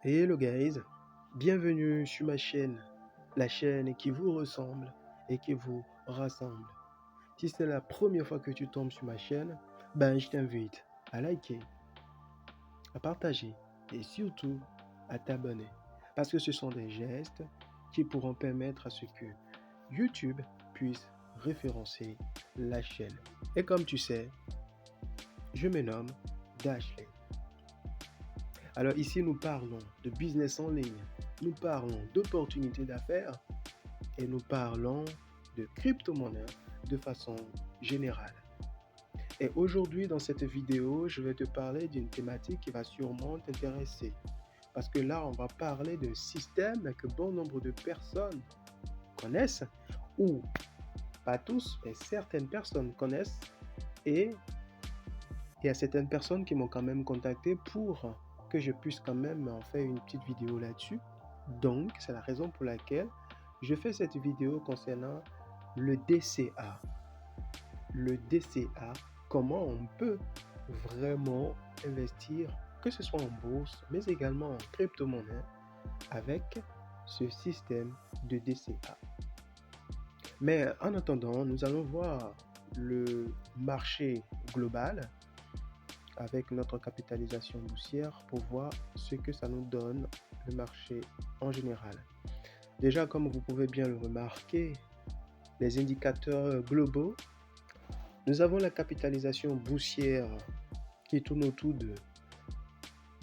Hello guys, bienvenue sur ma chaîne, la chaîne qui vous ressemble et qui vous rassemble. Si c'est la première fois que tu tombes sur ma chaîne, je t'invite à liker, à partager et surtout à t'abonner. Parce que ce sont des gestes qui pourront permettre à ce que YouTube puisse référencer la chaîne. Et comme tu sais, je me nomme Dashley. Alors ici, nous parlons de business en ligne, nous parlons d'opportunités d'affaires et nous parlons de crypto-monnaie de façon générale. Et aujourd'hui, dans cette vidéo, je vais te parler d'une thématique qui va sûrement t'intéresser. Parce que là, on va parler d'un système que bon nombre de personnes connaissent, ou pas tous, mais certaines personnes connaissent. Et il y a certaines personnes qui m'ont quand même contacté pour que je puisse quand même en faire une petite vidéo là-dessus. Donc, c'est la raison pour laquelle je fais cette vidéo concernant le DCA. Le DCA, comment on peut vraiment investir, que ce soit en bourse, mais également en crypto-monnaie, avec ce système de DCA. Mais en attendant, nous allons voir le marché global avec notre capitalisation boursière pour voir ce que ça nous donne le marché en général. Déjà, comme vous pouvez bien le remarquer, les indicateurs globaux, nous avons la capitalisation boursière qui tourne autour de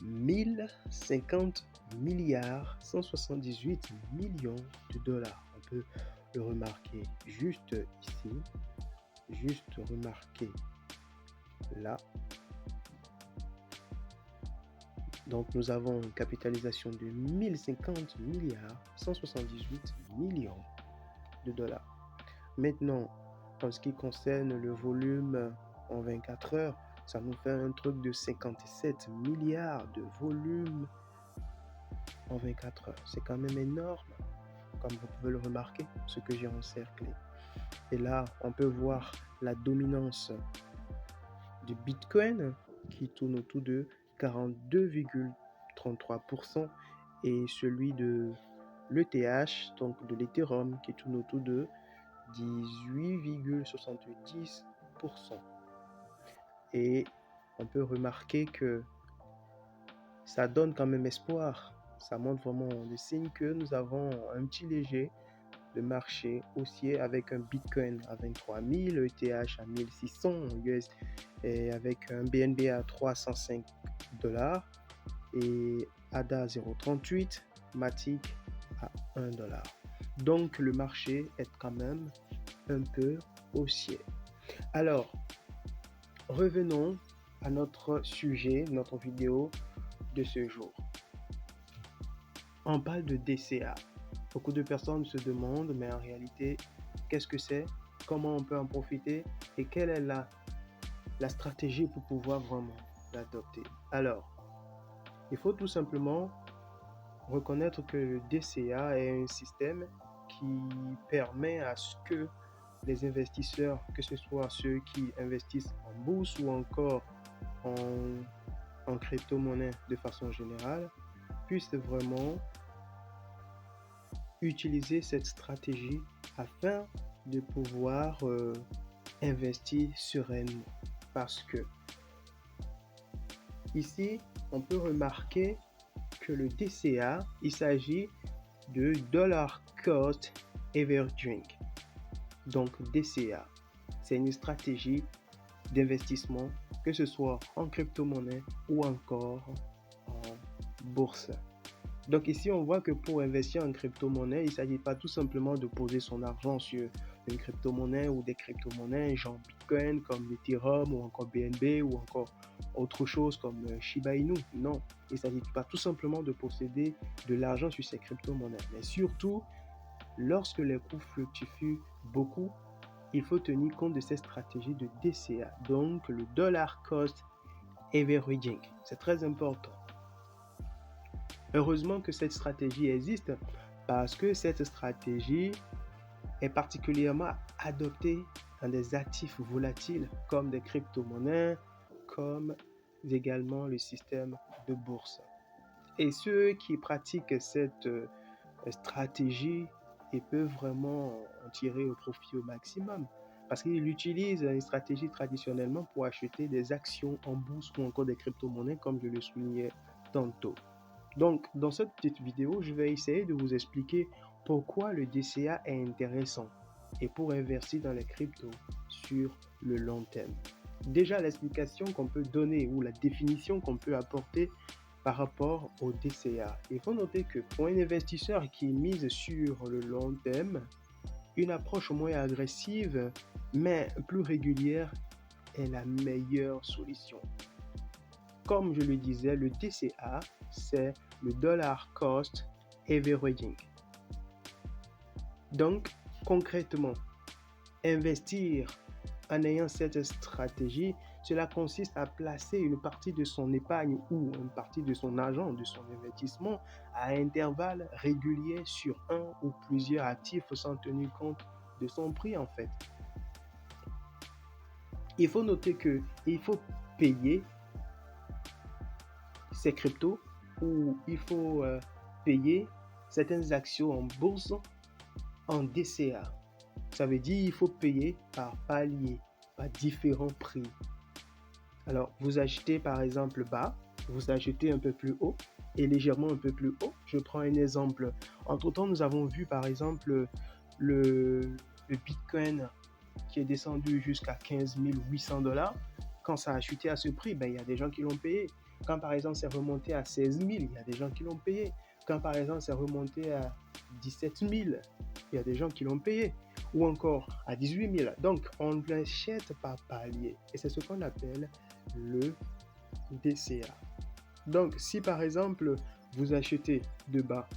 1050 milliards 178 millions de dollars. On peut le remarquer juste ici, juste remarquer là. Donc nous avons une capitalisation de 1050 milliards 178 millions de dollars. Maintenant, en ce qui concerne le volume en 24 heures, ça nous fait un truc de 57 milliards de volume en 24 heures. C'est quand même énorme, comme vous pouvez le remarquer, ce que j'ai encerclé. Et là, on peut voir la dominance du Bitcoin qui tourne autour de 42,33% et celui de l'ETH, donc de l'Ethereum, qui tourne autour de 18,70%. Et on peut remarquer que ça donne quand même espoir. Ça montre vraiment le signe que nous avons un petit léger de marché haussier avec un Bitcoin à 23 000, ETH à 1600 US et avec un BNB à 305 dollars et ADA 0,38, Matic à 1 dollar. Donc le marché est quand même un peu haussier. Alors, revenons à notre sujet, notre vidéo de ce jour. On parle de DCA. Beaucoup de personnes se demandent, mais en réalité, qu'est-ce que c'est? Comment on peut en profiter? Et quelle est la stratégie pour pouvoir vraiment l'adopter? Alors, il faut tout simplement reconnaître que le DCA est un système qui permet à ce que les investisseurs, que ce soit ceux qui investissent en bourse ou encore en crypto-monnaie de façon générale, puissent vraiment utiliser cette stratégie afin de pouvoir investir sereinement. Parce que ici, on peut remarquer que le DCA, il s'agit de Dollar Cost Averaging. Donc DCA, c'est une stratégie d'investissement, que ce soit en crypto-monnaie ou encore en bourse. Donc ici, on voit que pour investir en crypto-monnaie, il ne s'agit pas tout simplement de poser son argent sur une crypto-monnaie ou des crypto-monnaies genre Bitcoin comme Ethereum ou encore BNB ou encore autre chose comme Shiba Inu. Non, il ne s'agit pas tout simplement de posséder de l'argent sur ces crypto-monnaies. Mais surtout, lorsque les coûts fluctuent beaucoup, il faut tenir compte de ces stratégies de DCA, donc le Dollar Cost Averaging. C'est très important. Heureusement que cette stratégie existe parce que cette stratégie est particulièrement adoptée dans des actifs volatiles comme des crypto-monnaies, comme également le système de bourse. Et ceux qui pratiquent cette stratégie, ils peuvent vraiment en tirer au profit au maximum. Parce qu'ils utilisent une stratégie traditionnellement pour acheter des actions en bourse ou encore des crypto-monnaies, comme je le soulignais tantôt. Donc, dans cette petite vidéo, je vais essayer de vous expliquer pourquoi le DCA est intéressant et pour investir dans les cryptos sur le long terme. Déjà, l'explication qu'on peut donner ou la définition qu'on peut apporter par rapport au DCA. Il faut noter que pour un investisseur qui mise sur le long terme, une approche moins agressive mais plus régulière est la meilleure solution. Comme je le disais, le DCA, c'est le Dollar Cost Averaging. Donc, concrètement, investir en ayant cette stratégie, cela consiste à placer une partie de son épargne ou une partie de son argent, de son investissement, à intervalles réguliers sur un ou plusieurs actifs sans tenir compte de son prix en fait. Il faut noter qu'il faut payer ces cryptos ou il faut payer certaines actions en bourse en DCA. Ça veut dire qu'il faut payer par palier, par différents prix. Alors, vous achetez par exemple bas, vous achetez un peu plus haut et légèrement un peu plus haut. Je prends un exemple. Entre-temps, nous avons vu par exemple le Bitcoin qui est descendu jusqu'à 15 800 $. Quand ça a chuté à ce prix, il y a des gens qui l'ont payé. Quand par exemple c'est remonté à 16 000, il y a des gens qui l'ont payé. Quand par exemple c'est remonté à 17 000, il y a des gens qui l'ont payé. Ou encore à 18 000. Donc on l'achète par palier. Et c'est ce qu'on appelle le DCA. Donc si par exemple vous achetez de bas,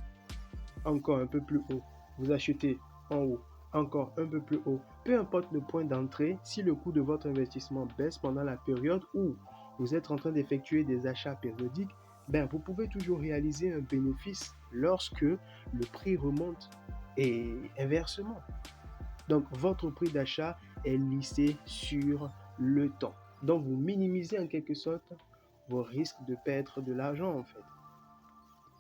encore un peu plus haut, vous achetez en haut, encore un peu plus haut, peu importe le point d'entrée, si le coût de votre investissement baisse pendant la période où vous êtes en train d'effectuer des achats périodiques, vous pouvez toujours réaliser un bénéfice lorsque le prix remonte et inversement. Donc, votre prix d'achat est lissé sur le temps. Donc, vous minimisez en quelque sorte vos risques de perdre de l'argent en fait.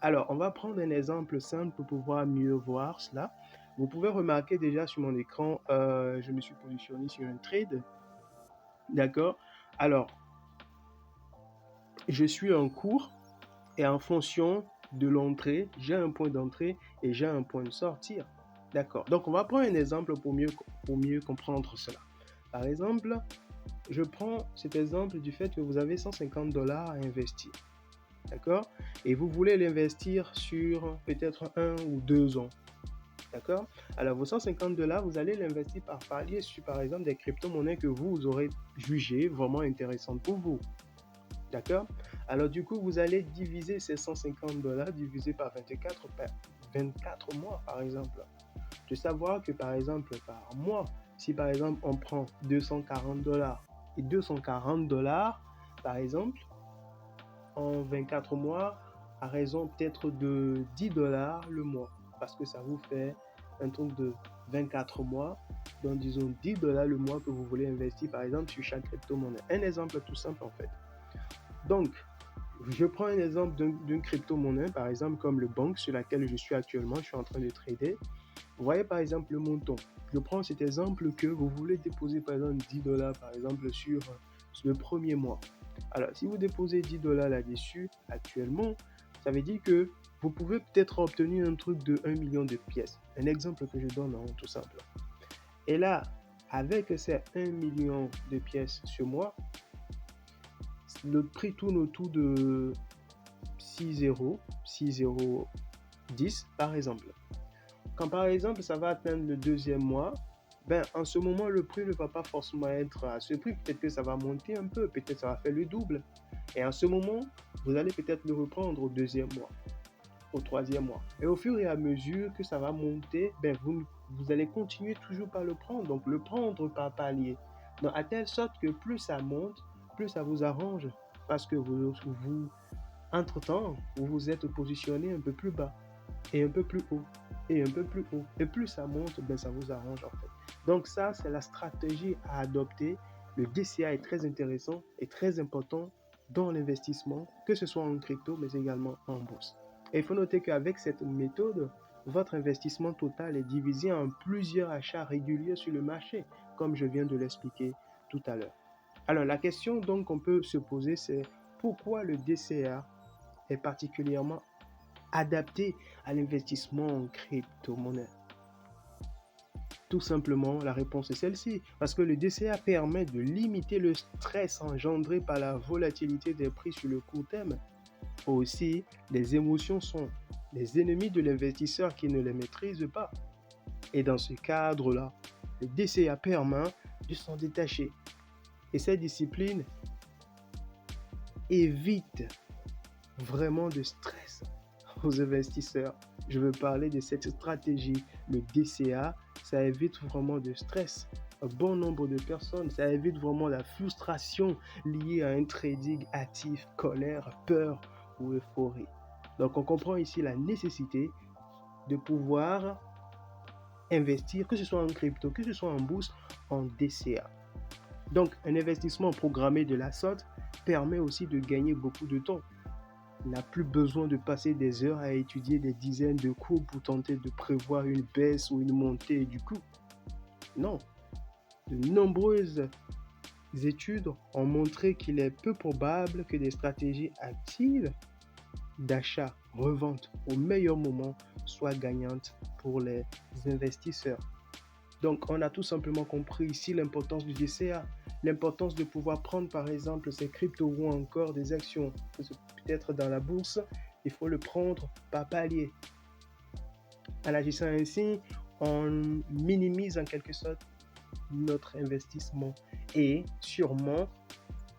Alors, on va prendre un exemple simple pour pouvoir mieux voir cela. Vous pouvez remarquer déjà sur mon écran, je me suis positionné sur un trade. D'accord? Alors, je suis en cours et en fonction de l'entrée, j'ai un point d'entrée et j'ai un point de sortie. D'accord? Donc, on va prendre un exemple pour mieux comprendre cela. Par exemple, je prends cet exemple du fait que vous avez 150 $ à investir. D'accord? Et vous voulez l'investir sur peut-être 1 ou 2 ans. D'accord? Alors, vos 150 $, vous allez l'investir par palier sur, par exemple, des crypto-monnaies que vous aurez jugées vraiment intéressantes pour vous. D'accord? Alors, du coup, vous allez diviser ces 150 $ divisé par 24 mois, par exemple. De savoir que, par exemple, par mois, si par exemple, on prend 240 $ et 240 $, par exemple, en 24 mois, à raison peut-être de 10 $ le mois, parce que ça vous fait un truc de 24 mois, donc disons 10 $ le mois que vous voulez investir par exemple sur chaque crypto-monnaie. Un exemple tout simple en fait. Donc, je prends un exemple d'une crypto-monnaie, par exemple comme le Bonk sur laquelle je suis actuellement, je suis en train de trader. Vous voyez par exemple le montant. Je prends cet exemple que vous voulez déposer par exemple 10 $ par exemple sur le premier mois. Alors, si vous déposez 10 $ là-dessus, actuellement, ça veut dire que vous pouvez peut-être obtenir un truc de 1 million de pièces. Un exemple que je donne, tout simple. Et là, avec ces 1 million de pièces ce mois, le prix tourne autour de 6 euros, 6,10 € par exemple. Quand par exemple, ça va atteindre le deuxième mois, en ce moment, le prix ne va pas forcément être à ce prix. Peut-être que ça va monter un peu, peut-être que ça va faire le double. Et en ce moment, vous allez peut-être le reprendre au deuxième mois, au troisième mois. Et au fur et à mesure que ça va monter, vous allez continuer toujours par le prendre. Donc, le prendre par palier. Donc, à telle sorte que plus ça monte, plus ça vous arrange. Parce que entre-temps, vous vous êtes positionné un peu plus bas et un peu plus haut et un peu plus haut. Et plus ça monte, ça vous arrange en fait. Donc ça, c'est la stratégie à adopter. Le DCA est très intéressant et très important dans l'investissement, que ce soit en crypto, mais également en bourse. Et il faut noter qu'avec cette méthode, votre investissement total est divisé en plusieurs achats réguliers sur le marché, comme je viens de l'expliquer tout à l'heure. Alors, la question donc qu'on peut se poser, c'est pourquoi le DCA est particulièrement adapté à l'investissement en crypto-monnaie? Tout simplement, la réponse est celle-ci, parce que le DCA permet de limiter le stress engendré par la volatilité des prix sur le court terme. Aussi, les émotions sont les ennemis de l'investisseur qui ne les maîtrise pas. Et dans ce cadre-là, le DCA permet de s'en détacher. Et cette discipline évite vraiment de stress aux investisseurs. Je veux parler de cette stratégie, le DCA, ça évite vraiment de stress. Un bon nombre de personnes, ça évite vraiment la frustration liée à un trading actif, colère, peur ou euphorie. Donc on comprend ici la nécessité de pouvoir investir, que ce soit en crypto, que ce soit en bourse, en DCA. Donc un investissement programmé de la sorte permet aussi de gagner beaucoup de temps. Il n'a plus besoin de passer des heures à étudier des dizaines de cours pour tenter de prévoir une baisse ou une montée du coût. Non. De nombreuses études ont montré qu'il est peu probable que des stratégies actives d'achat-revente au meilleur moment soient gagnantes pour les investisseurs. Donc, on a tout simplement compris ici l'importance du DCA, l'importance de pouvoir prendre par exemple ces cryptos ou encore des actions, peut-être dans la bourse, il faut le prendre par palier. En agissant ainsi, on minimise en quelque sorte notre investissement et sûrement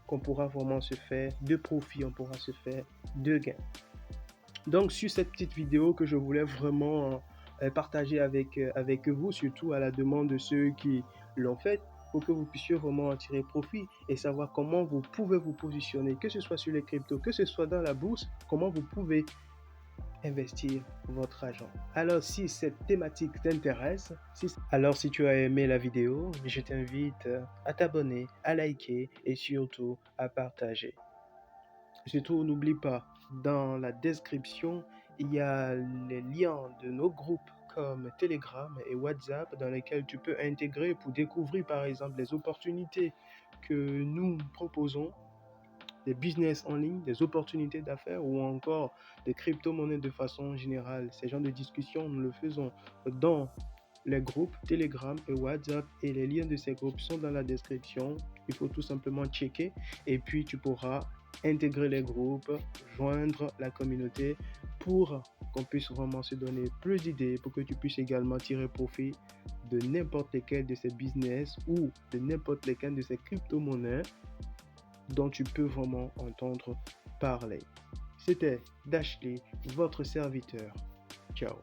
qu'on pourra vraiment se faire de profit, on pourra se faire de gains. Donc, sur cette petite vidéo que je voulais vraiment partager avec vous, surtout à la demande de ceux qui l'ont fait, pour que vous puissiez vraiment en tirer profit et savoir comment vous pouvez vous positionner, que ce soit sur les cryptos, que ce soit dans la bourse, comment vous pouvez investir votre argent. Alors, si cette thématique t'intéresse, si tu as aimé la vidéo, je t'invite à t'abonner, à liker et surtout à partager. Surtout, n'oublie pas, dans la description, il y a les liens de nos groupes comme Telegram et WhatsApp dans lesquels tu peux intégrer pour découvrir par exemple les opportunités que nous proposons, des business en ligne, des opportunités d'affaires ou encore des crypto-monnaies de façon générale. Ces genres de discussions, nous le faisons dans les groupes Telegram et WhatsApp et les liens de ces groupes sont dans la description. Il faut tout simplement checker et puis tu pourras intégrer les groupes, joindre la communauté pour qu'on puisse vraiment se donner plus d'idées, pour que tu puisses également tirer profit de n'importe lequel de ces business ou de n'importe lequel de ces crypto-monnaies dont tu peux vraiment entendre parler. C'était Dashley, votre serviteur. Ciao.